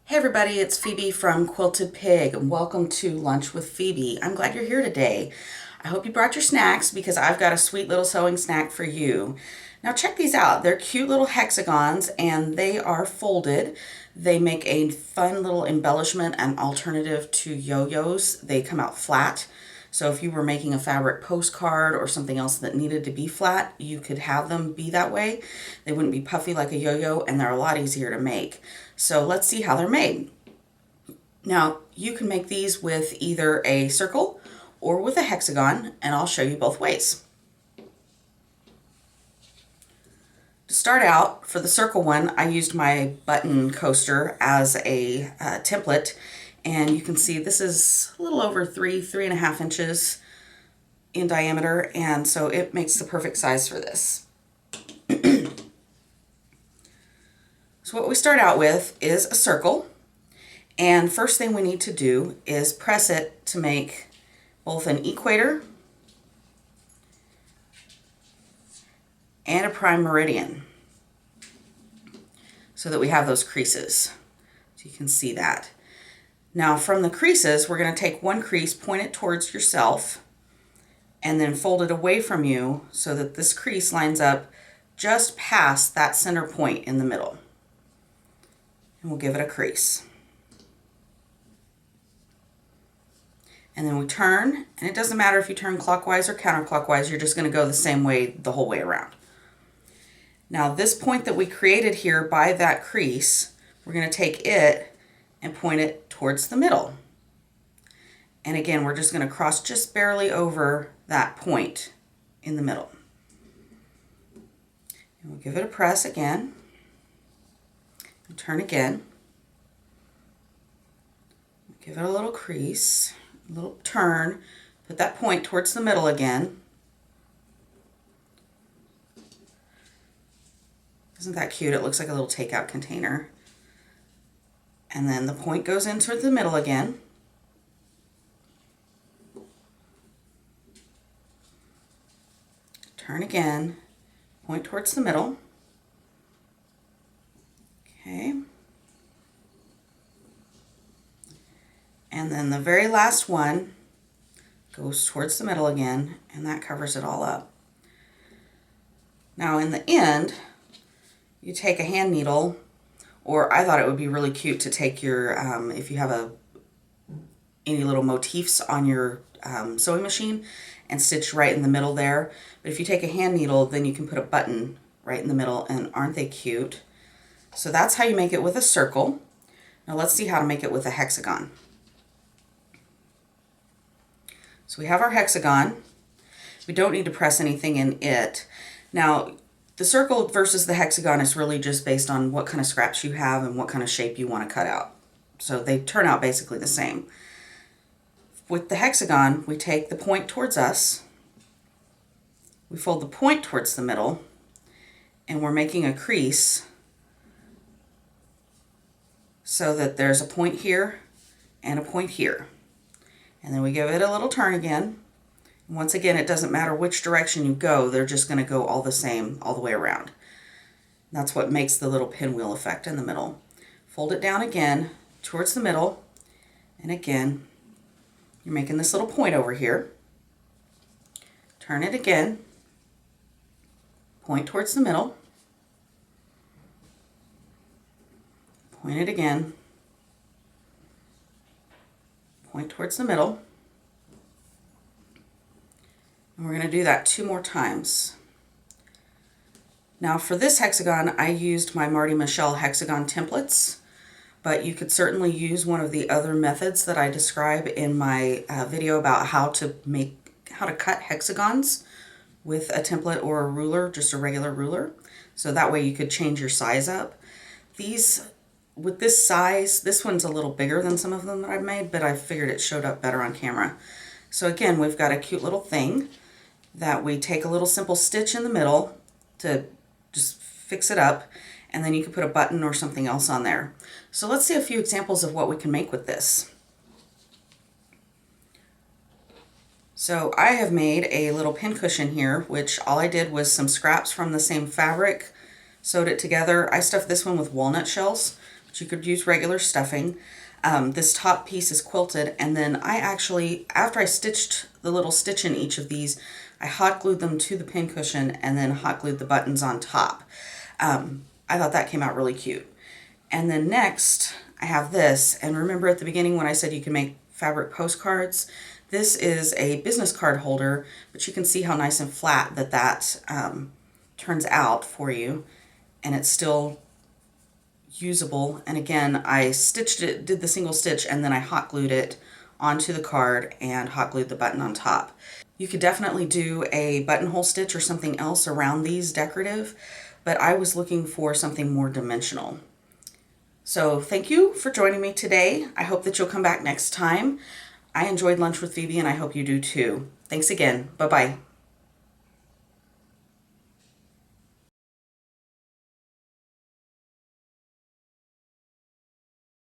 Hey everybody, it's Phoebe from Quilted Pig, and welcome to Lunch with Phoebe. I'm glad you're here today. I hope you brought your snacks because I've got a sweet little sewing snack for you. Now check these out. They're cute little hexagons and they are folded. They make a fun little embellishment and alternative to yo-yos. They come out flat. So if you were making a fabric postcard or something else that needed to be flat, you could have them be that way. They wouldn't be puffy like a yo-yo, and they're a lot easier to make. So let's see how they're made. Now you can make these with either a circle or with a hexagon, and I'll show you both ways. To start out, for the circle one, I used my button coaster as a template. And you can see this is a little over 3.5 inches in diameter, and so it makes the perfect size for this. So what we start out with is a circle, and first thing we need to do is press it to make both an equator and a prime meridian so that we have those creases. So you can see that. Now from the creases, we're going to take one crease, point it towards yourself, and then fold it away from you so that this crease lines up just past that center point in the middle. And we'll give it a crease. And then we turn, and it doesn't matter if you turn clockwise or counterclockwise, you're just going to go the same way the whole way around. Now this point that we created here by that crease, we're going to take it and point it towards the middle. And again, we're just going to cross just barely over that point in the middle. And we'll give it a press again. And turn again. Give it a little crease, a little turn. Put that point towards the middle again. Isn't that cute? It looks like a little takeout container. And then the point goes into the middle again. Turn again, point towards the middle. Okay. And then the very last one goes towards the middle again, and that covers it all up. Now in the end, you take a hand needle, or I thought it would be really cute to take your, if you have any little motifs on your sewing machine, and stitch right in the middle there. But if you take a hand needle, then you can put a button right in the middle, and aren't they cute? So that's how you make it with a circle. Now let's see how to make it with a hexagon. So we have our hexagon. We don't need to press anything in it. Now, the circle versus the hexagon is really just based on what kind of scraps you have and what kind of shape you want to cut out. So they turn out basically the same. With the hexagon, we take the point towards us, we fold the point towards the middle, and we're making a crease so that there's a point here and a point here. And then we give it a little turn again. Once again, it doesn't matter which direction you go, they're just going to go all the same all the way around. That's what makes the little pinwheel effect in the middle. Fold it down again towards the middle, and again, you're making this little point over here. Turn it again, point towards the middle, point it again, point towards the middle. And we're going to do that 2 more times. Now for this hexagon, I used my Marty Michelle hexagon templates, but you could certainly use one of the other methods that I describe in my video about how to cut hexagons with a template or a ruler, just a regular ruler. So that way you could change your size up. These, with this size, this one's a little bigger than some of them that I've made, but I figured it showed up better on camera. So again, we've got a cute little thing that we take a little simple stitch in the middle to just fix it up, and then you can put a button or something else on there. So let's see a few examples of what we can make with this. So I have made a little pin cushion here, which all I did was some scraps from the same fabric, sewed it together. I stuffed this one with walnut shells but you could use regular stuffing. This top piece is quilted, and then I actually, after I stitched the little stitch in each of these, I hot glued them to the pincushion and then hot glued the buttons on top. I thought that came out really cute. And then next, I have this, and remember at the beginning when I said you can make fabric postcards? This is a business card holder, but you can see how nice and flat that turns out for you, and it's still usable. And again, I stitched it, did the single stitch, and then I hot glued it onto the card and hot glued the button on top. You could definitely do a buttonhole stitch or something else around these decorative, but I was looking for something more dimensional. So thank you for joining me today. I hope that you'll come back next time. I enjoyed lunch with Phoebe, and I hope you do too. Thanks again. Bye-bye.